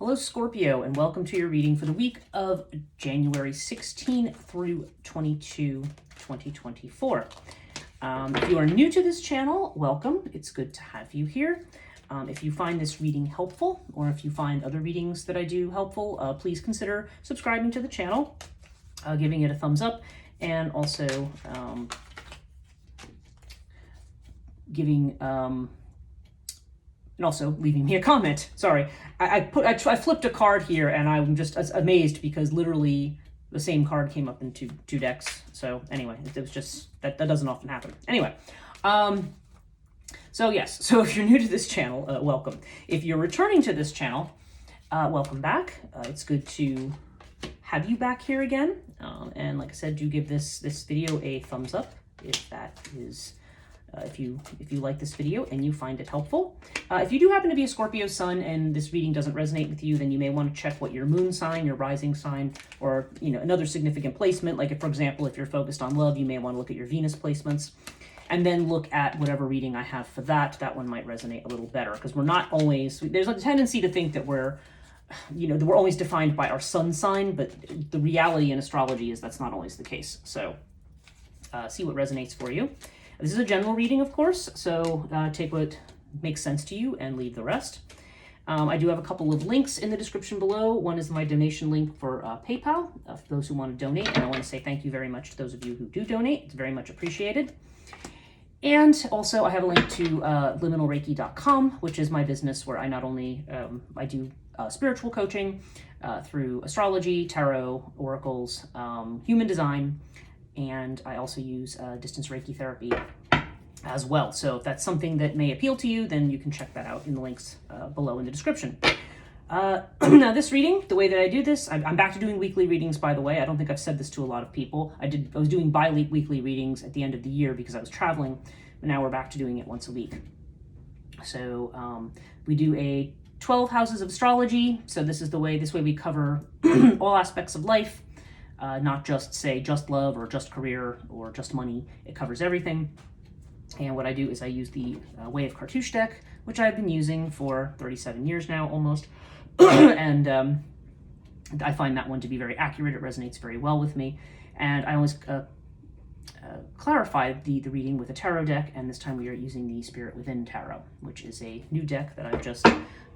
Hello, Scorpio, and welcome to your reading for the week of January 16 through 22, 2024. If you are new to this channel, welcome. It's good to have you here. If you find this reading helpful, or if you find other readings that I do helpful, please consider subscribing to the channel, giving it a thumbs up, and also leaving me a comment. Sorry, I flipped a card here, and I'm just amazed because literally the same card came up in two decks. So anyway, it was just that doesn't often happen. Anyway, so yes, so if you're new to this channel, welcome. If you're returning to this channel, welcome back. It's good to have you back here again. And like I said, do give this video a thumbs up if that is. If you like this video and you find it helpful. If you do happen to be a Scorpio sun and this reading doesn't resonate with you, then you may want to check what your moon sign, your rising sign, or another significant placement. Like, for example, if you're focused on love, you may want to look at your Venus placements, and then look at whatever reading I have for that. That one might resonate a little better, because we're not always, there's a tendency to think that we're always defined by our sun sign, but the reality in astrology is that's not always the case. So see what resonates for you. This is a general reading, of course, so take what makes sense to you and leave the rest. I do have a couple of links in the description below. One is my donation link for PayPal, for those who want to donate, and I want to say thank you very much to those of you who do donate. It's very much appreciated. And also, I have a link to liminalreiki.com, which is my business where I not only I do spiritual coaching through astrology, tarot, oracles, human design, and I also use distance Reiki therapy as well. So if that's something that may appeal to you, then you can check that out in the links below in the description. Now this reading, the way that I do this, I'm back to doing weekly readings, by the way. I don't think I've said this to a lot of people. I was doing bi-weekly readings at the end of the year because I was traveling, but now we're back to doing it once a week. So we do a 12 houses of astrology. So this way we cover all aspects of life. Not just, say, just love or just career or just money. It covers everything. And what I do is I use the Way of Chthonia deck, which I've been using for 37 years now, almost. And I find that one to be very accurate. It resonates very well with me. And I always clarify the reading with a tarot deck, and this time we are using the Spirit Within Tarot, which is a new deck that I've just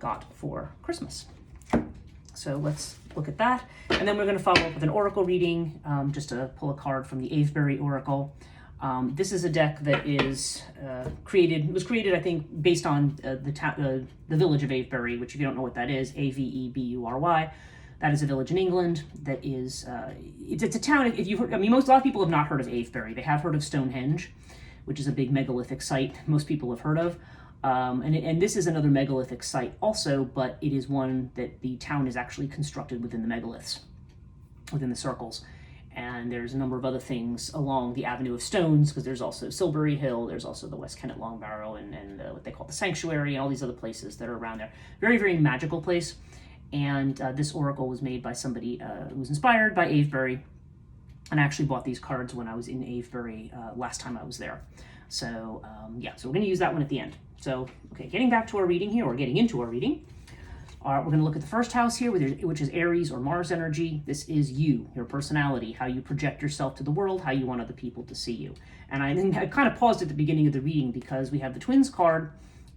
got for Christmas. So let's look at that. And then we're going to follow up with an oracle reading, just to pull a card from the Avebury Oracle. This is a deck that is was created, I think, based on the village of Avebury, which if you don't know what that is, Avebury. That is a village in England that is, it's a town, if you've heard, a lot of people have not heard of Avebury. They have heard of Stonehenge, which is a big megalithic site most people have heard of. And this is another megalithic site also, but it is one that the town is actually constructed within the megaliths, within the circles. And there's a number of other things along the Avenue of Stones, because there's also Silbury Hill, there's also the West Kennet Long Barrow, and what they call the Sanctuary, and all these other places that are around there. Very, very magical place. And this oracle was made by somebody who was inspired by Avebury. And I actually bought these cards when I was in Avebury last time I was there. So yeah, so we're going to use that one at the end. So, okay, getting back to our reading here, or getting into our reading, we're going to look at the first house here, which is Aries or Mars energy. This is you, your personality, how you project yourself to the world, how you want other people to see you. And I think I kind of paused at the beginning of the reading because we have the Twins card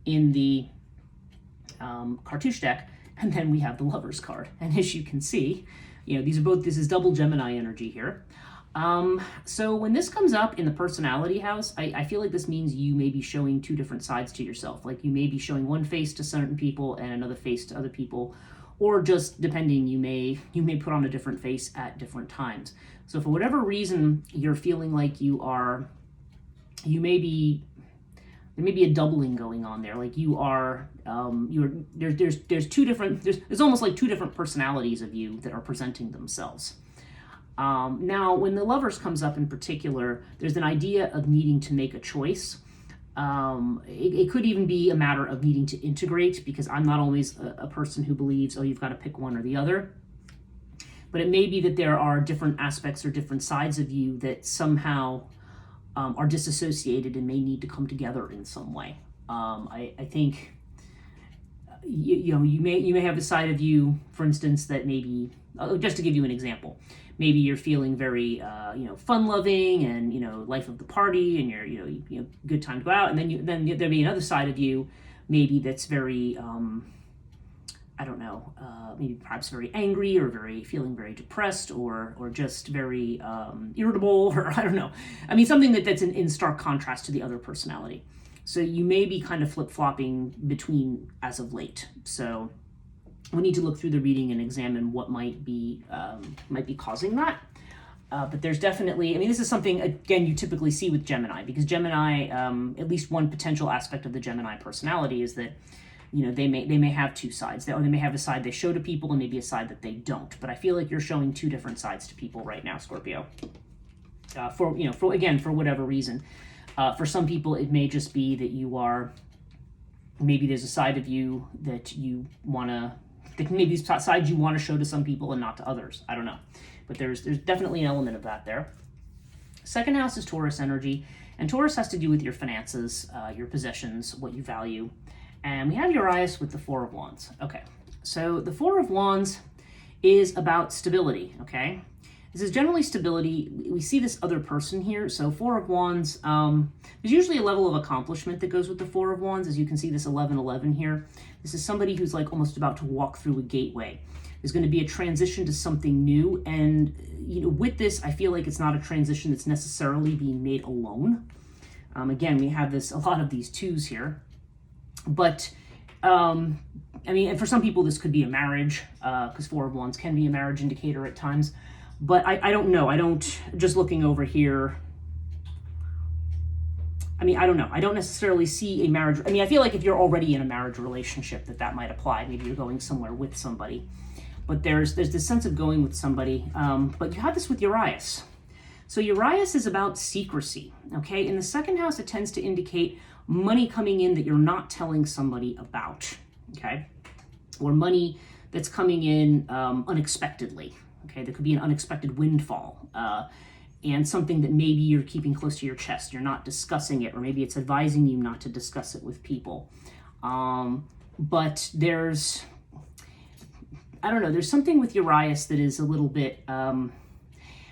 in the Chthonia deck, and then we have the Lovers card. And as you can see, this is double Gemini energy here. So when this comes up in the personality house, I feel like this means you may be showing two different sides to yourself. Like you may be showing one face to certain people and another face to other people, or just depending, you may put on a different face at different times. So for whatever reason you're feeling like there may be a doubling going on there. Like you are, there's almost like two different personalities of you that are presenting themselves. Now, when the Lovers comes up in particular, there's an idea of needing to make a choice. It could even be a matter of needing to integrate, because I'm not always a person who believes, oh, you've got to pick one or the other. But it may be that there are different aspects or different sides of you that somehow are disassociated and may need to come together in some way. I think you may have a side of you, for instance, that maybe, just to give you an example, maybe you're feeling very fun-loving and life of the party, and you're good time to go out, and then there'll be another side of you, maybe that's very I don't know, maybe perhaps very angry, or feeling very depressed, or just very irritable, or I don't know. I mean, something that's in stark contrast to the other personality. So you may be kind of flip-flopping between as of late. So we need to look through the reading and examine what might be causing that. But there's definitely, I mean, this is something, again, you typically see with Gemini, because Gemini, at least one potential aspect of the Gemini personality is that, they may have two sides. They may have a side they show to people and maybe a side that they don't. But I feel like you're showing two different sides to people right now, Scorpio. For whatever reason. For some people, it may just be that maybe there's a side of you that you want to, maybe sides you want to show to some people and not to others. I don't know. But there's definitely an element of that there. Second house is Taurus energy, and Taurus has to do with your finances, your possessions, what you value. And we have Urias with the Four of Wands. Okay, so the Four of Wands is about stability, okay? This is generally stability. We see this other person here. So Four of Wands, there's usually a level of accomplishment that goes with the Four of Wands. As you can see, this 11-11 here. This is somebody who's like almost about to walk through a gateway. There's going to be a transition to something new. And, with this, I feel like it's not a transition that's necessarily being made alone. Again, we have a lot of these twos here. But, and for some people, this could be a marriage, because Four of Wands can be a marriage indicator at times. But I don't know. Just looking over here, I don't know. I don't necessarily see a marriage. I feel like if you're already in a marriage relationship, that might apply. Maybe you're going somewhere with somebody. But there's this sense of going with somebody. But you have this with Urias. So Urias is about secrecy, okay? In the second house, it tends to indicate money coming in that you're not telling somebody about, okay? Or money that's coming in unexpectedly, okay? There could be an unexpected windfall, and something that maybe you're keeping close to your chest. You're not discussing it, or maybe it's advising you not to discuss it with people. But there's, I don't know, there's something with Urias that is a little bit,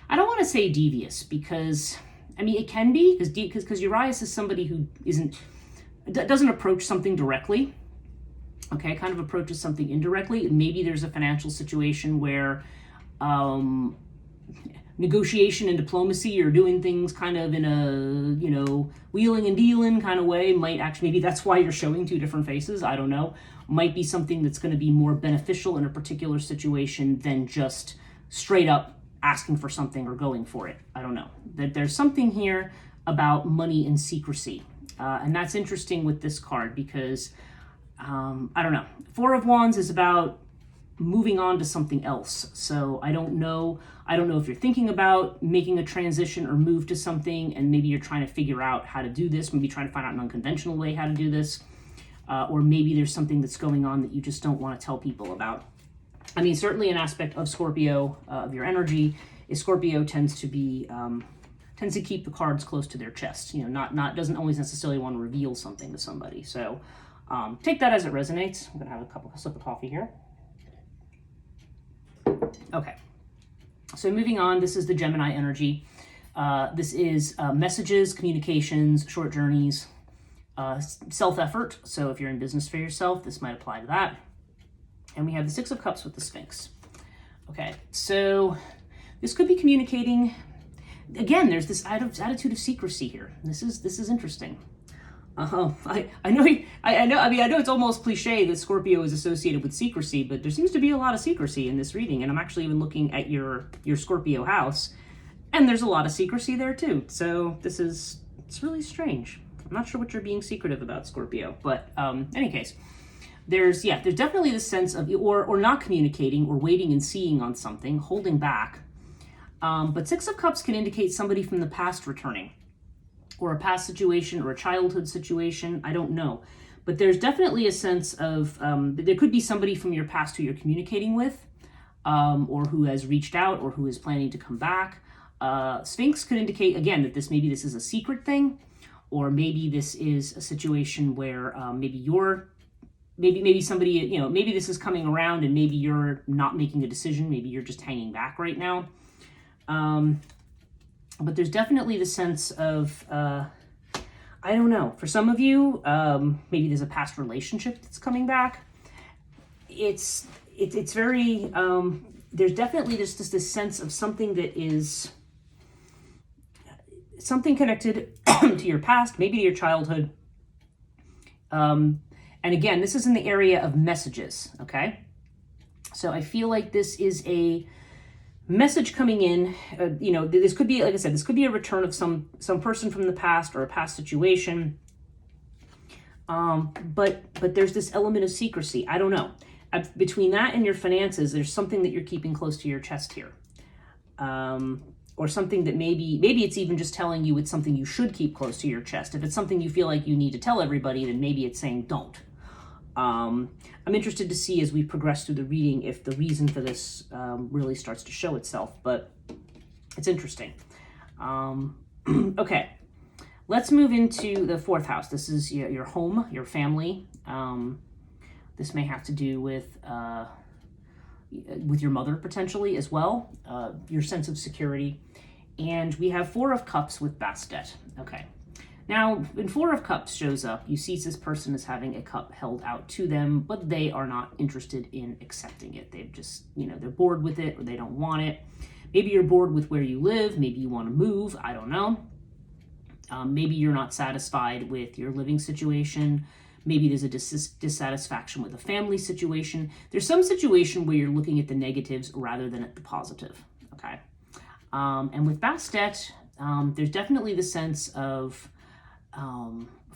I don't want to say devious, because, it can be, because Urias is somebody who doesn't approach something directly, okay, kind of approaches something indirectly. Maybe there's a financial situation where negotiation and diplomacy, or doing things kind of in a, wheeling and dealing kind of way, might actually, maybe that's why you're showing two different faces, I don't know, might be something that's going to be more beneficial in a particular situation than just straight up asking for something or going for it. I don't know. That there's something here about money and secrecy. And that's interesting with this card because, I don't know. Four of Wands is about moving on to something else. So I don't know if you're thinking about making a transition or move to something, and maybe you're trying to figure out how to do this, maybe trying to find out an unconventional way how to do this, or maybe there's something that's going on that you just don't want to tell people about. Certainly an aspect of Scorpio, of your energy, is Scorpio tends to keep the cards close to their chest. Doesn't always necessarily want to reveal something to somebody. So take that as it resonates. I'm gonna have a sip of coffee here. Okay. So moving on, this is the Gemini energy. This is messages, communications, short journeys, self-effort. So if you're in business for yourself, this might apply to that. And we have the Six of Cups with the Sphinx. Okay, so this could be communicating. Again, there's this attitude of secrecy here. This is interesting. I know it's almost cliche that Scorpio is associated with secrecy, but there seems to be a lot of secrecy in this reading. And I'm actually even looking at your Scorpio house, and there's a lot of secrecy there too. So it's really strange. I'm not sure what you're being secretive about, Scorpio, but in any case. There's definitely this sense of, or not communicating, or waiting and seeing on something, holding back. But Six of Cups can indicate somebody from the past returning, or a past situation, or a childhood situation. I don't know. But there's definitely a sense of, there could be somebody from your past who you're communicating with, or who has reached out, or who is planning to come back. Sphinx could indicate, again, that maybe this is a secret thing, or maybe this is a situation where maybe you're maybe somebody, you know, maybe this is coming around and maybe you're not making a decision. Maybe you're just hanging back right now. But there's definitely the sense of, I don't know, for some of you, maybe there's a past relationship that's coming back. It's very, there's definitely just this sense of something that is something connected to your past, maybe to your childhood. And again, this is in the area of messages, okay? So I feel like this is a message coming in, you know, this could be, like I said, this could be a return of some person from the past or a past situation. But there's this element of secrecy. I don't know. Between that and your finances, there's something that you're keeping close to your chest here. Or something that maybe it's even just telling you it's something you should keep close to your chest. If it's something you feel like you need to tell everybody, then maybe it's saying don't. I'm interested to see as we progress through the reading if the reason for this really starts to show itself, but it's interesting. Okay, let's move into the fourth house. This is your home, your family. This may have to do with your mother potentially as well, your sense of security. And we have Four of Cups with Bastet. Okay. Now, when Four of Cups shows up, you see this person is having a cup held out to them, but they are not interested in accepting it. They've just, you know, they're bored with it or they don't want it. Maybe you're bored with where you live. Maybe you want to move. I don't know. Maybe you're not satisfied with your living situation. Maybe there's a dissatisfaction with a family situation. There's some situation where you're looking at the negatives rather than at the positive, okay? And with Bastet, there's definitely the sense of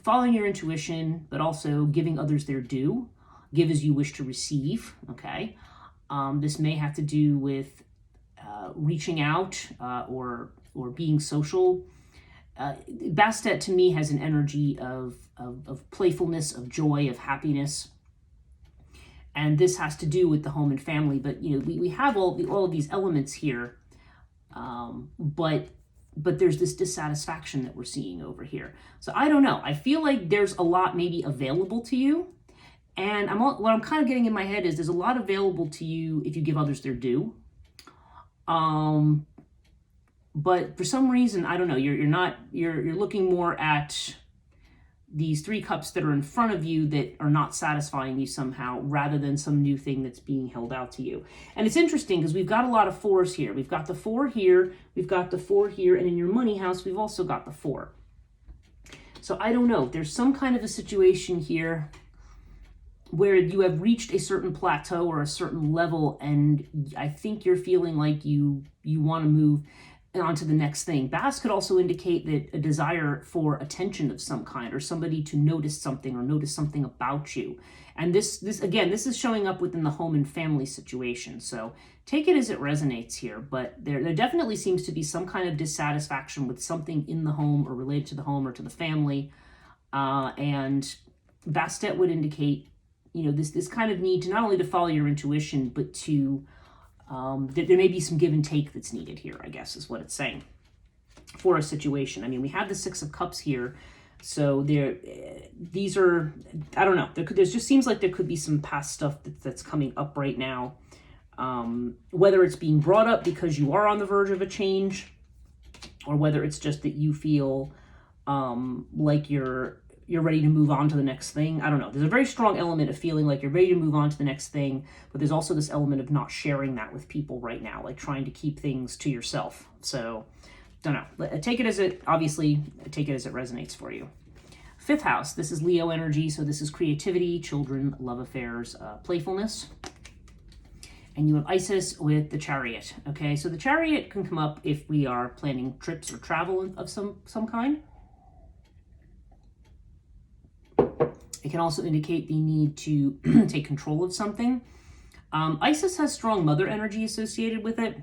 following your intuition, but also giving others their due. Give as you wish to receive, okay? This may have to do with reaching out or being social. Bastet to me has an energy of playfulness, of joy, of happiness. And this has to do with the home and family, but you know, we have all of these elements here. But there's this dissatisfaction that we're seeing over here. So I don't know. I feel like there's a lot maybe available to you. And what I'm kind of getting in my head is there's a lot available to you if you give others their due. But for some reason, I don't know, you're looking more at these three cups that are in front of you that are not satisfying you somehow, rather than some new thing that's being held out to you. And it's interesting because we've got a lot of fours here. We've got the four here, we've got the four here, and in your money house, we've also got the four. So I don't know, there's some kind of a situation here where you have reached a certain plateau or a certain level, and I think you're feeling like you want to move on to the next thing. Bass could also indicate that a desire for attention of some kind, or somebody to notice something or notice something about you. And this is showing up within the home and family situation. So take it as it resonates here, but there definitely seems to be some kind of dissatisfaction with something in the home or related to the home or to the family. And Bastet would indicate, you know, this kind of need to not only to follow your intuition, but to there may be some give and take that's needed here, I guess, is what it's saying for a situation. I mean, we have the Six of Cups here. So these are, I don't know, there just seems like there could be some past stuff that's coming up right now. Whether it's being brought up because you are on the verge of a change, or whether it's just that you feel like you're ready to move on to the next thing. I don't know. There's a very strong element of feeling like you're ready to move on to the next thing, but there's also this element of not sharing that with people right now, like trying to keep things to yourself. So, don't know. Take it as it resonates for you. Fifth house, this is Leo energy, so this is creativity, children, love affairs, playfulness. And you have Isis with the Chariot. Okay, so the Chariot can come up if we are planning trips or travel of some kind. It can also indicate the need to take control of something. Isis has strong mother energy associated with it.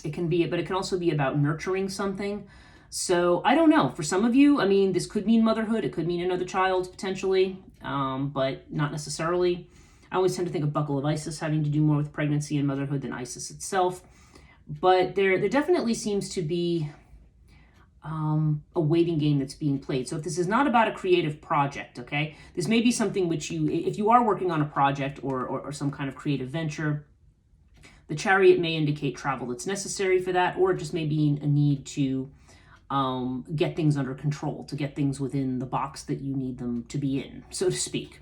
It can be, but it can also be about nurturing something. So I don't know. For some of you, I mean, this could mean motherhood. It could mean another child potentially, but not necessarily. I always tend to think of Buckle of Isis having to do more with pregnancy and motherhood than Isis itself. But there definitely seems to be a waiting game that's being played. So if this is not about a creative project, okay, this may be something which you, if you are working on a project or some kind of creative venture, the Chariot may indicate travel that's necessary for that, or it just may be a need to get things under control, to get things within the box that you need them to be in, so to speak.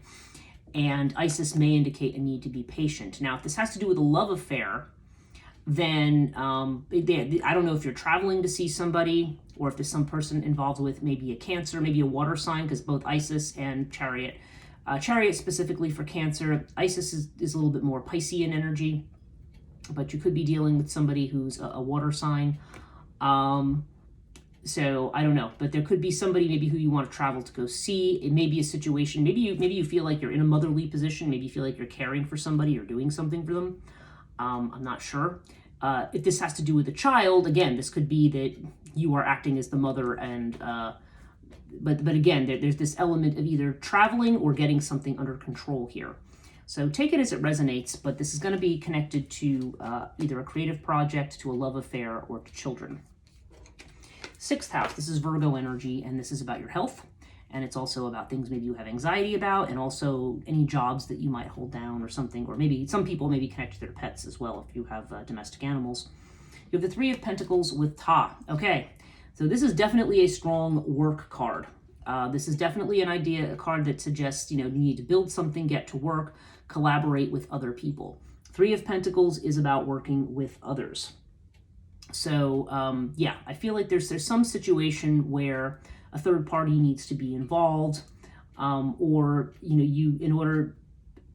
And Isis may indicate a need to be patient. Now, if this has to do with a love affair, then I don't know if you're traveling to see somebody, or if there's some person involved with maybe a Cancer, maybe a water sign, because both Isis and Chariot, Chariot specifically for Cancer, Isis is a little bit more Piscean energy, but you could be dealing with somebody who's a water sign. So I don't know, but there could be somebody maybe who you want to travel to go see. It may be a situation, maybe you feel like you're in a motherly position, maybe you feel like you're caring for somebody or doing something for them. I'm not sure. If this has to do with a child, again, this could be that you are acting as the mother, and but again, there's this element of either traveling or getting something under control here. So take it as it resonates, but this is going to be connected to either a creative project, to a love affair, or to children. 6th house, this is Virgo energy, and this is about your health. And it's also about things maybe you have anxiety about, and also any jobs that you might hold down or something, or maybe some people maybe connect to their pets as well if you have domestic animals. You have the 3 of Pentacles with Ta. Okay, so this is definitely a strong work card. This is definitely a card that suggests, you need to build something, get to work, collaborate with other people. 3 of Pentacles is about working with others. So yeah, I feel like there's some situation where a third party needs to be involved, or you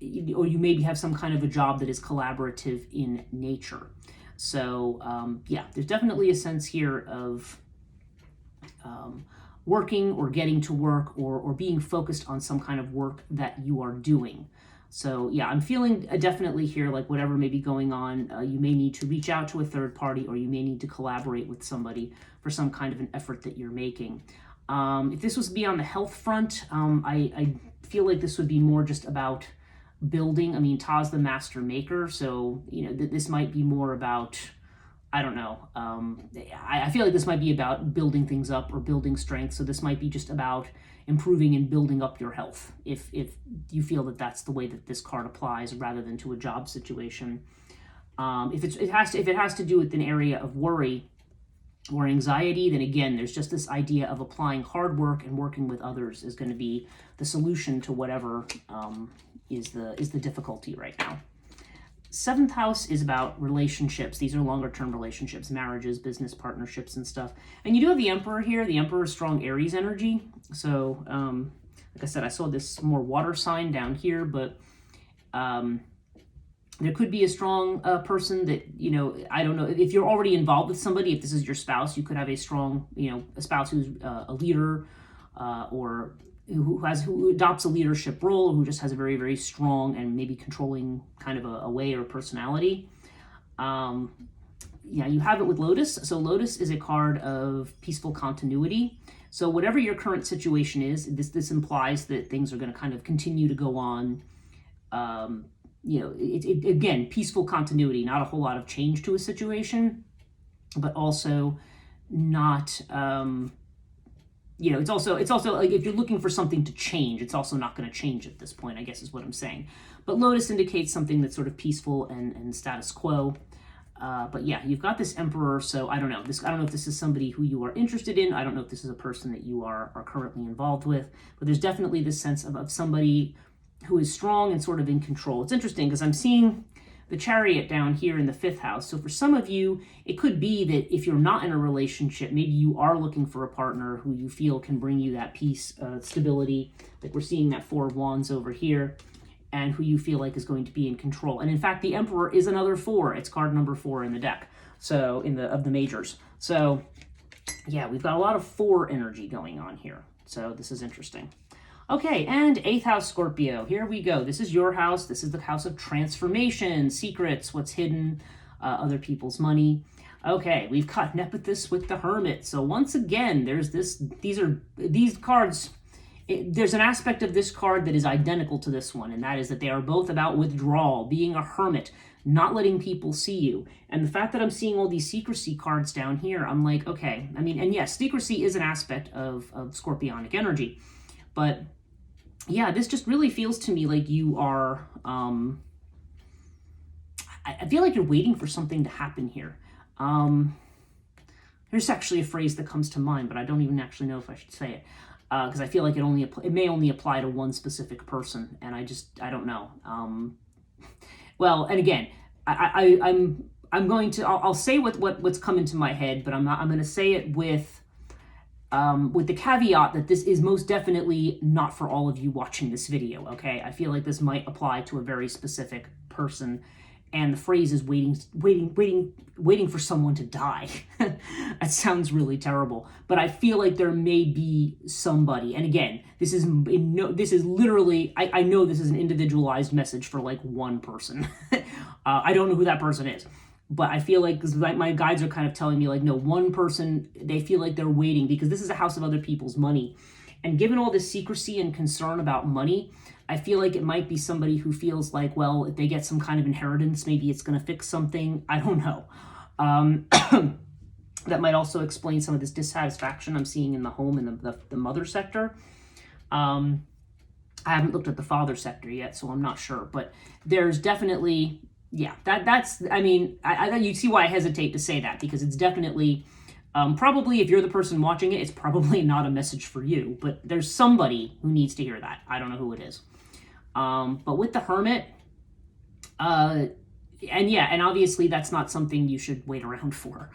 maybe have some kind of a job that is collaborative in nature. So yeah, there's definitely a sense here of working or getting to work, or being focused on some kind of work that you are doing. So yeah, I'm feeling definitely here, like whatever may be going on, you may need to reach out to a third party, or you may need to collaborate with somebody for some kind of an effort that you're making. If this was to be on the health front, I feel like this would be more just about building. I mean, Ta's the master maker, so this might be more about, I don't know. I feel like this might be about building things up or building strength. So this might be just about improving and building up your health, if you feel that that's the way that this card applies, rather than to a job situation. If it has to do with an area of worry or anxiety, then again, there's just this idea of applying hard work and working with others is going to be the solution to whatever is the difficulty right now. 7th house is about relationships. These are longer term relationships, marriages, business partnerships, and stuff. And you do have the Emperor here. The Emperor is strong Aries energy. So, like I said, I saw this more water sign down here, but there could be a strong person that, I don't know, if you're already involved with somebody, if this is your spouse, you could have a strong, a spouse who's a leader, or who adopts a leadership role, or who just has a very, very strong and maybe controlling kind of a way or personality. Yeah, you have it with Lotus. So Lotus is a card of peaceful continuity. So whatever your current situation is, this implies that things are going to kind of continue to go on. Again, peaceful continuity, not a whole lot of change to a situation, but also not, it's also like if you're looking for something to change, it's also not going to change at this point, I guess is what I'm saying. But Lotus indicates something that's sort of peaceful and status quo. But yeah, you've got this Emperor, so I don't know. I don't know if this is somebody who you are interested in. I don't know if this is a person that you are currently involved with. But there's definitely this sense of somebody who is strong and sort of in control. It's interesting because I'm seeing the Chariot down here in the 5th house. So for some of you, it could be that if you're not in a relationship, maybe you are looking for a partner who you feel can bring you that peace, stability. Like we're seeing that 4 of Wands over here, and who you feel like is going to be in control. And in fact, the Emperor is another 4. It's card number 4 in the deck. So of the majors. So yeah, we've got a lot of 4 energy going on here. So this is interesting. Okay, and 8th house Scorpio. Here we go. This is your house. This is the house of transformation, secrets, what's hidden, other people's money. Okay, we've got Nephthys with the Hermit. So once again, there's these cards there's an aspect of this card that is identical to this one, and that is that they are both about withdrawal, being a hermit, not letting people see you. And the fact that I'm seeing all these secrecy cards down here, I'm like, okay. I mean, and yes, secrecy is an aspect of Scorpionic energy. But yeah, this just really feels to me like you are, I feel like you're waiting for something to happen here. There's actually a phrase that comes to mind, but I don't even actually know if I should say it. Because I feel like it may only apply to one specific person, and I don't know. Well, and again, I'm going to I'll say what's come into my head, but I'm going to say it with the caveat that this is most definitely not for all of you watching this video. Okay, I feel like this might apply to a very specific person. And the phrase is waiting for someone to die. That sounds really terrible, but I feel like there may be somebody. And again, this is literally, I know this is an individualized message for like one person. I don't know who that person is, but I feel like, because my guides are kind of telling me like, no, one person, they feel like they're waiting because this is a house of other people's money. And given all this secrecy and concern about money, I feel like it might be somebody who feels like, well, if they get some kind of inheritance, maybe it's going to fix something. I don't know. That might also explain some of this dissatisfaction I'm seeing in the home and the mother sector. I haven't looked at the father sector yet, so I'm not sure. But there's definitely, yeah, that's, I mean, you see why I hesitate to say that, because it's definitely, probably if you're the person watching it, it's probably not a message for you. But there's somebody who needs to hear that. I don't know who it is. But with the Hermit, and obviously that's not something you should wait around for.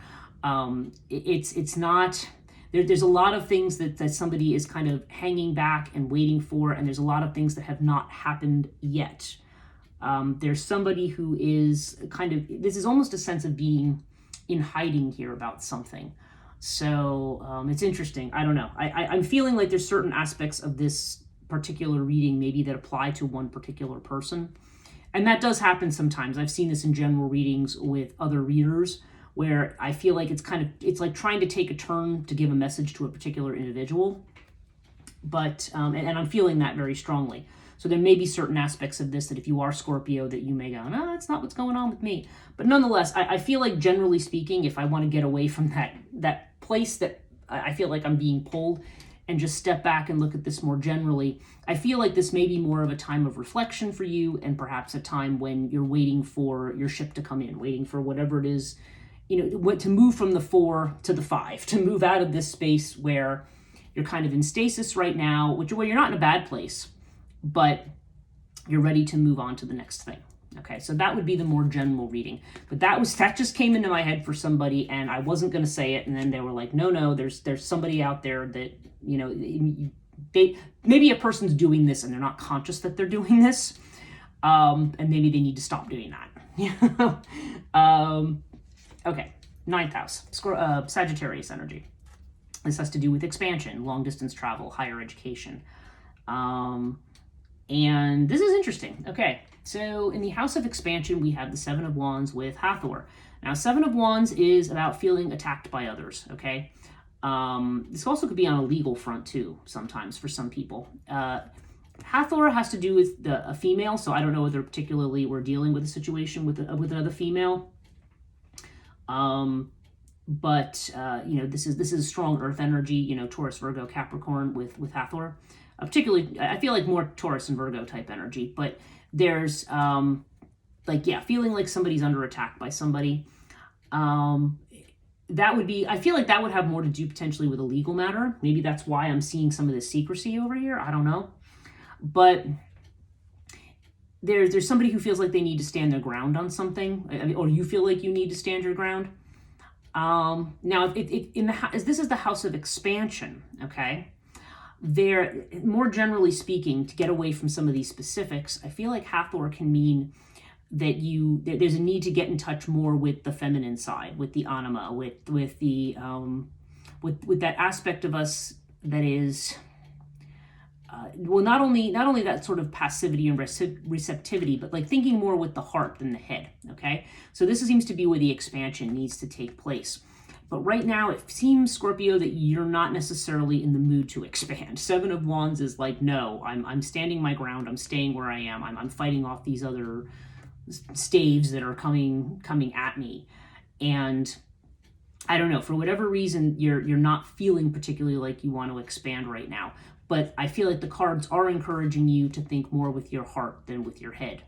It's not, there's a lot of things that somebody is kind of hanging back and waiting for, and there's a lot of things that have not happened yet. There's somebody who is kind of, this is almost a sense of being in hiding here about something. So it's interesting. I don't know. I'm feeling like there's certain aspects of this particular reading maybe that apply to one particular person. And that does happen sometimes. I've seen this in general readings with other readers where I feel like it's like trying to take a turn to give a message to a particular individual. But, and I'm feeling that very strongly. So there may be certain aspects of this that if you are Scorpio that you may go, no, that's not what's going on with me. But nonetheless, I feel like generally speaking, if I want to get away from that place that I feel like I'm being pulled and just step back and look at this more generally, I feel like this may be more of a time of reflection for you, and perhaps a time when you're waiting for your ship to come in, waiting for whatever it is, to move from the 4 to the 5, to move out of this space where you're kind of in stasis right now, where you're not in a bad place, but you're ready to move on to the next thing. Okay, so that would be the more general reading. But that just came into my head for somebody, and I wasn't going to say it, and then they were like, no, there's somebody out there that, maybe a person's doing this and they're not conscious that they're doing this, and maybe they need to stop doing that. Okay, 9th house, Sagittarius energy. This has to do with expansion, long distance travel, higher education. And this is interesting. Okay, so in the house of expansion, we have the 7 of Wands with Hathor. Now, 7 of Wands is about feeling attacked by others, okay? This also could be on a legal front, too, sometimes, for some people. Hathor has to do with a female, so I don't know whether particularly we're dealing with a situation with another female. But this is strong earth energy, Taurus, Virgo, Capricorn with Hathor. Particularly, I feel like more Taurus and Virgo type energy, but there's, feeling like somebody's under attack by somebody. I feel like that would have more to do potentially with a legal matter. Maybe that's why I'm seeing some of this secrecy over here. I don't know. But there's somebody who feels like they need to stand their ground on something, or you feel like you need to stand your ground. Now, this is the house of expansion, okay? There, more generally speaking, to get away from some of these specifics, I feel like Hathor can mean that there's a need to get in touch more with the feminine side, with the anima, with that aspect of us that is, not only that sort of passivity and receptivity, but like thinking more with the heart than the head. Okay, so this seems to be where the expansion needs to take place. But right now, it seems, Scorpio, that you're not necessarily in the mood to expand. Seven of Wands is like, no, I'm standing my ground. I'm staying where I am. I'm fighting off these other staves that are coming at me. And I don't know, for whatever reason, you're not feeling particularly like you want to expand right now. But I feel like the cards are encouraging you to think more with your heart than with your head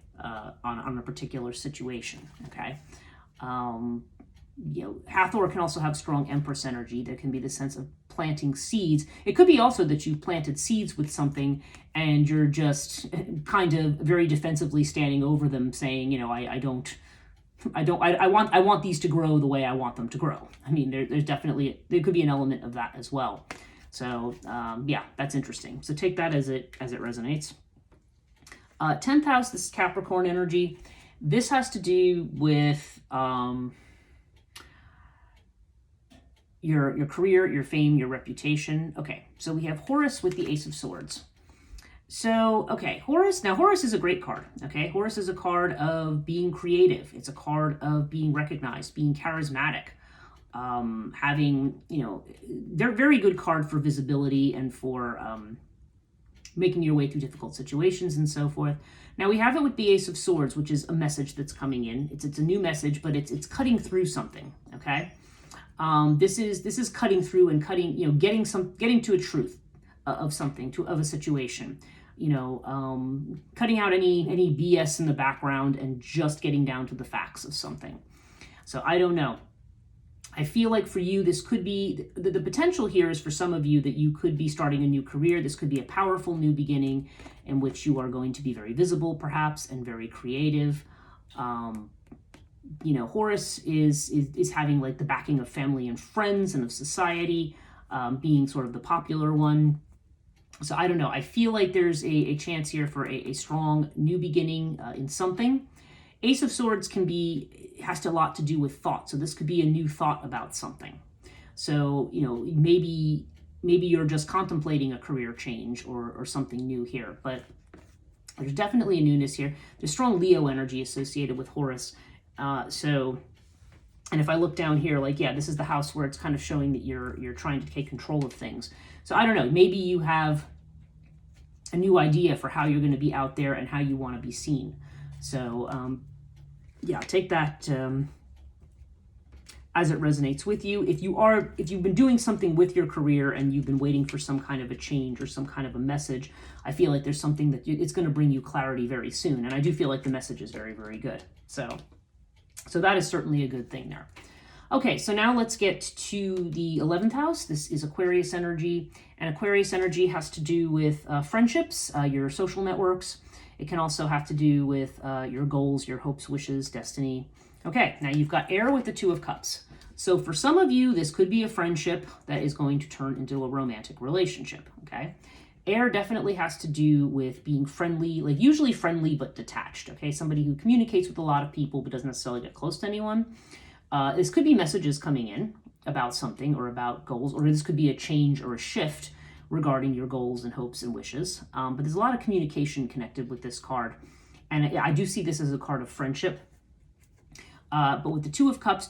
on a particular situation, okay? Hathor can also have strong Empress energy. There can be the sense of planting seeds. It could be also that you've planted seeds with something and you're just kind of very defensively standing over them saying, I want these to grow the way I want them to grow. I mean, there could be an element of that as well. So yeah, that's interesting. So take that as it resonates. 10th house, this is Capricorn energy. This has to do with your career, your fame, your reputation. Okay, so we have Horus with the Ace of Swords. So, okay, Horus is a great card, okay? Horus is a card of being creative. It's a card of being recognized, being charismatic, having, they're a very good card for visibility and for making your way through difficult situations and so forth. Now, we have it with the Ace of Swords, which is a message that's coming in. It's a new message, but it's cutting through something, okay? This is cutting through and getting to a truth of something, of a situation. Cutting out any BS in the background and just getting down to the facts of something. So I don't know. I feel like for you, this could be, the potential here is for some of you that you could be starting a new career. This could be a powerful new beginning in which you are going to be very visible, perhaps, and very creative. Horus is having like the backing of family and friends and of society, being sort of the popular one. So I don't know. I feel like there's a chance here for a strong new beginning in something. Ace of Swords has a lot to do with thought. So this could be a new thought about something. So, maybe you're just contemplating a career change or something new here. But there's definitely a newness here. There's strong Leo energy associated with Horus. And if I look down here, this is the house where it's kind of showing that you're trying to take control of things. So I don't know, maybe you have a new idea for how you're going to be out there and how you want to be seen. So yeah, take that as it resonates with you. If you've been doing something with your career and you've been waiting for some kind of a change or some kind of a message, I feel like there's something that it's going to bring you clarity very soon. And I do feel like the message is very, very good. So that is certainly a good thing there. Okay, so now let's get to the 11th house. This is Aquarius energy, and Aquarius energy has to do with friendships, your social networks. It can also have to do with your goals, your hopes, wishes, destiny. Okay, now you've got air with the Two of Cups. So for some of you, this could be a friendship that is going to turn into a romantic relationship, okay? Air definitely has to do with being friendly, like usually friendly but detached, okay? Somebody who communicates with a lot of people but doesn't necessarily get close to anyone. This could be messages coming in about something or about goals, or this could be a change or a shift regarding your goals and hopes and wishes. But there's a lot of communication connected with this card. And I do see this as a card of friendship. But with the Two of Cups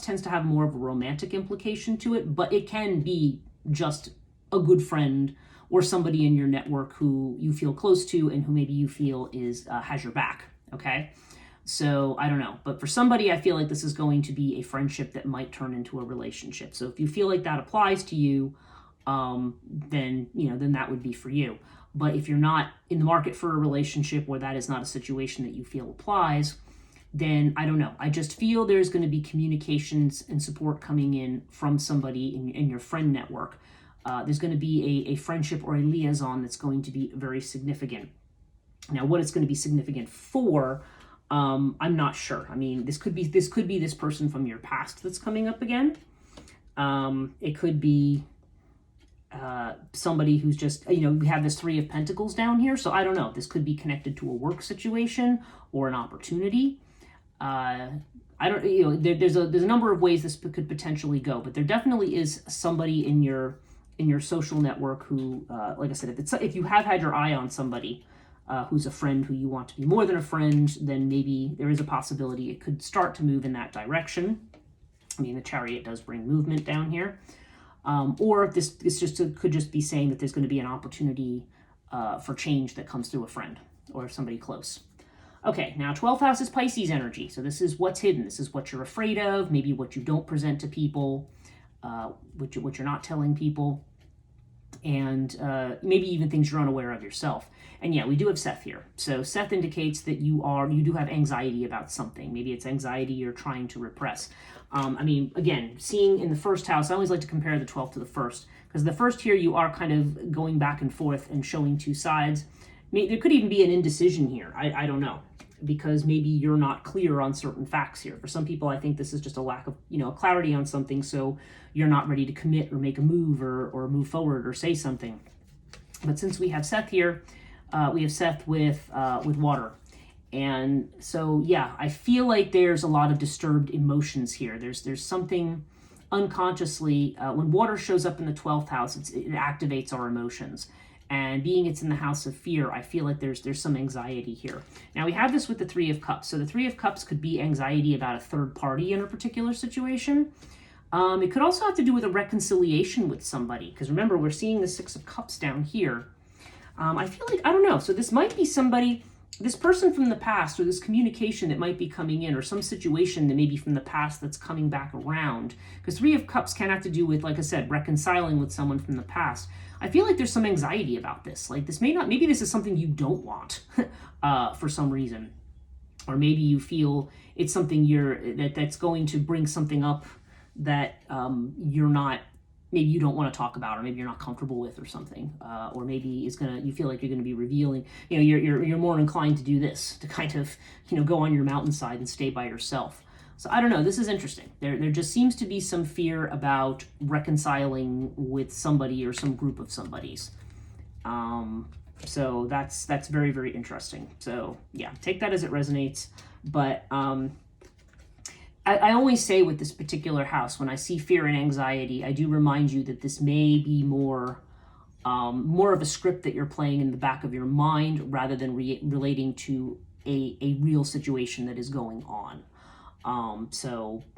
tends to have more of a romantic implication to it, but it can be just a good friend or somebody in your network who you feel close to and who maybe you feel has your back, okay? So I don't know, but for somebody, I feel like this is going to be a friendship that might turn into a relationship. So if you feel like that applies to you, then that would be for you. But if you're not in the market for a relationship where that is not a situation that you feel applies, then I don't know. I just feel there's going to be communications and support coming in from somebody in your friend network. There's going to be a friendship or a liaison that's going to be very significant. Now, what it's going to be significant for, I'm not sure. I mean, this could be this person from your past that's coming up again. It could be somebody who's just, we have this Three of Pentacles down here. So I don't know. This could be connected to a work situation or an opportunity. There's a number of ways this could potentially go, but there definitely is somebody in your social network who, like I said, if you have had your eye on somebody who's a friend who you want to be more than a friend, then maybe there is a possibility it could start to move in that direction. I mean, the Chariot does bring movement down here. Or this could just be saying that there's going to be an opportunity for change that comes through a friend or somebody close. Okay, now 12th house is Pisces energy. So this is what's hidden. This is what you're afraid of, maybe what you don't present to people, what you're not telling people, and maybe even things you're unaware of yourself. And yeah, we do have Seth here. So Seth indicates that you do have anxiety about something. Maybe it's anxiety you're trying to repress. I mean, again, seeing in the first house, I always like to compare the 12th to the first, because the first here you are kind of going back and forth and showing two sides. There could even be an indecision here. I don't know, because maybe you're not clear on certain facts here. For some people, I think this is just a lack of, clarity on something, so you're not ready to commit or make a move or move forward or say something. But since we have Seth here, we have Seth with water. And so, yeah, I feel like there's a lot of disturbed emotions here. There's something unconsciously, when water shows up in the 12th house, it activates our emotions. And being it's in the house of fear, I feel like there's some anxiety here. Now we have this with the 3 of Cups. So the 3 of Cups could be anxiety about a third party in a particular situation. It could also have to do with a reconciliation with somebody. Because remember, we're seeing the 6 of Cups down here. I feel like, I don't know. So this might be somebody, this person from the past, or this communication that might be coming in, or some situation that may be from the past that's coming back around. Because 3 of Cups can have to do with, like I said, reconciling with someone from the past. I feel like there's some anxiety about this. Like this maybe this is something you don't want for some reason. Or maybe you feel it's something that's going to bring something up that you're not, maybe you don't want to talk about, or maybe you're not comfortable with or something. Or maybe you feel like you're going to be revealing, you're more inclined to do this, to kind of, go on your mountainside and stay by yourself. So I don't know, this is interesting. There just seems to be some fear about reconciling with somebody or some group of somebodies. So that's very, very interesting. So yeah, take that as it resonates. But I always say with this particular house, when I see fear and anxiety, I do remind you that this may be more of a script that you're playing in the back of your mind rather than relating to a real situation that is going on.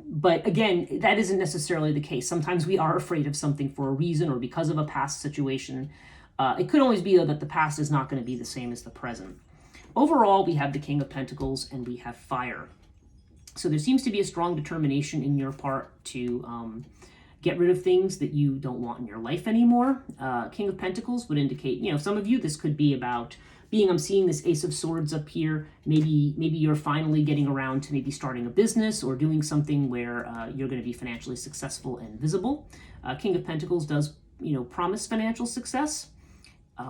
But again, that isn't necessarily the case. Sometimes we are afraid of something for a reason or because of a past situation. It could always be, though, that the past is not going to be the same as the present. Overall, we have the King of Pentacles and we have fire. So there seems to be a strong determination in your part to get rid of things that you don't want in your life anymore. King of Pentacles would indicate, some of you, this could be about I'm seeing this Ace of Swords up here. Maybe you're finally getting around to maybe starting a business or doing something where you're going to be financially successful and visible. King of Pentacles does, promise financial success,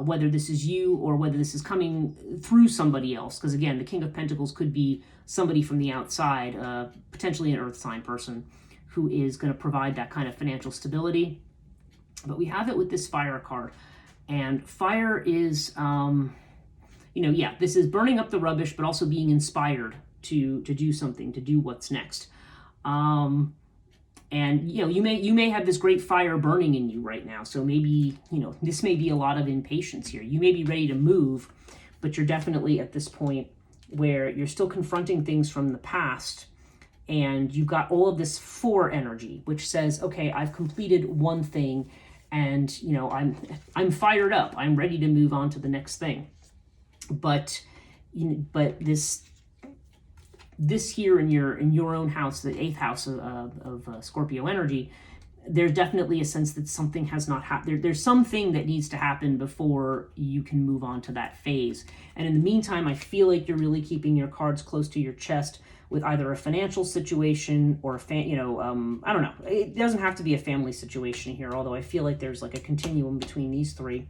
whether this is you or whether this is coming through somebody else. Because again, the King of Pentacles could be somebody from the outside, potentially an earth sign person who is going to provide that kind of financial stability. But we have it with this fire card. And fire is... this is burning up the rubbish, but also being inspired to do something, to do what's next. And you may have this great fire burning in you right now. So maybe, this may be a lot of impatience here. You may be ready to move, but you're definitely at this point where you're still confronting things from the past, and you've got all of this 4 energy, which says, okay, I've completed one thing, and I'm fired up. I'm ready to move on to the next thing. But this here in your own house, the 8th house of Scorpio energy, there's definitely a sense that something has not happened. There's something that needs to happen before you can move on to that phase. And in the meantime, I feel like you're really keeping your cards close to your chest with either a financial situation or I don't know. It doesn't have to be a family situation here, although I feel like there's like a continuum between these 3.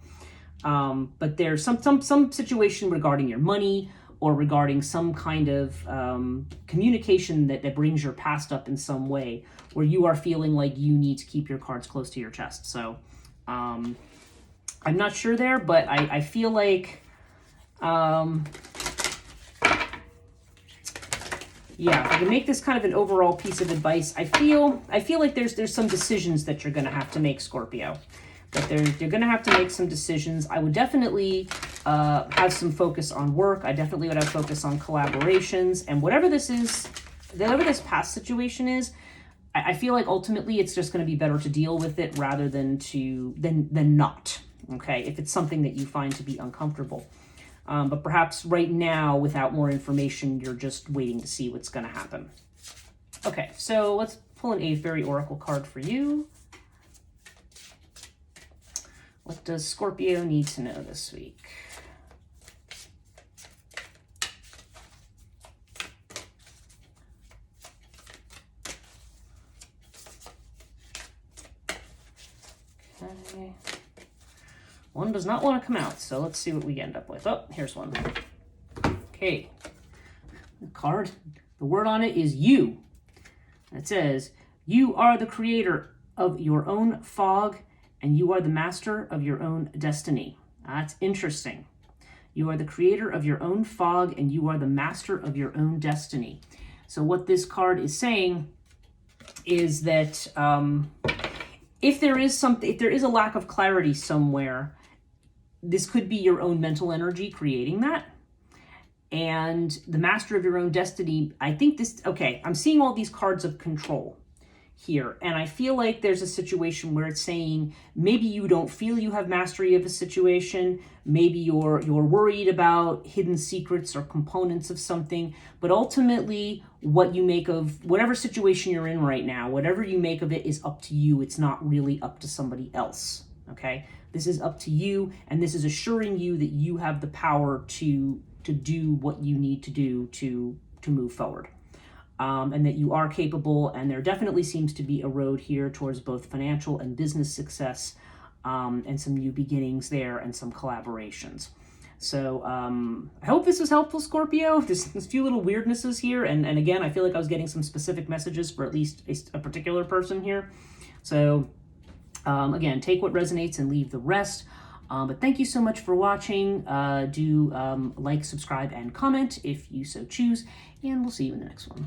But there's some situation regarding your money or regarding some kind of communication that brings your past up in some way where you are feeling like you need to keep your cards close to your chest. So I'm not sure there, but I feel like if I can make this kind of an overall piece of advice, I feel like there's some decisions that you're going to have to make, Scorpio. But you're going to have to make some decisions. I would definitely have some focus on work. I definitely would have focus on collaborations. And whatever this is, whatever this past situation is, I feel like ultimately it's just going to be better to deal with it rather than not. Okay, if it's something that you find to be uncomfortable. But perhaps right now, without more information, you're just waiting to see what's going to happen. Okay, so let's pull an 8th Fairy Oracle card for you. What does Scorpio need to know this week? Okay. One does not want to come out, so let's see what we end up with. Oh, here's one. Okay. The card, the word on it is you. It says, you are the creator of your own fog, and you are the master of your own destiny. That's interesting. You are the creator of your own fog, and you are the master of your own destiny. So what this card is saying is that if there is a lack of clarity somewhere, this could be your own mental energy creating that. And the master of your own destiny, I think this, okay, I'm seeing all these cards of control here. And I feel like there's a situation where it's saying maybe you don't feel you have mastery of a situation. Maybe you're worried about hidden secrets or components of something. But ultimately, what you make of whatever situation you're in right now, whatever you make of it is up to you. It's not really up to somebody else. Okay? This is up to you, and this is assuring you that you have the power to do what you need to do to move forward. And that you are capable, and there definitely seems to be a road here towards both financial and business success, and some new beginnings there and some collaborations. So I hope this was helpful, Scorpio. There's a few little weirdnesses here, and again, I feel like I was getting some specific messages for at least a particular person here. So again, take what resonates and leave the rest. But thank you so much for watching. Do like, subscribe, and comment if you so choose, and we'll see you in the next one.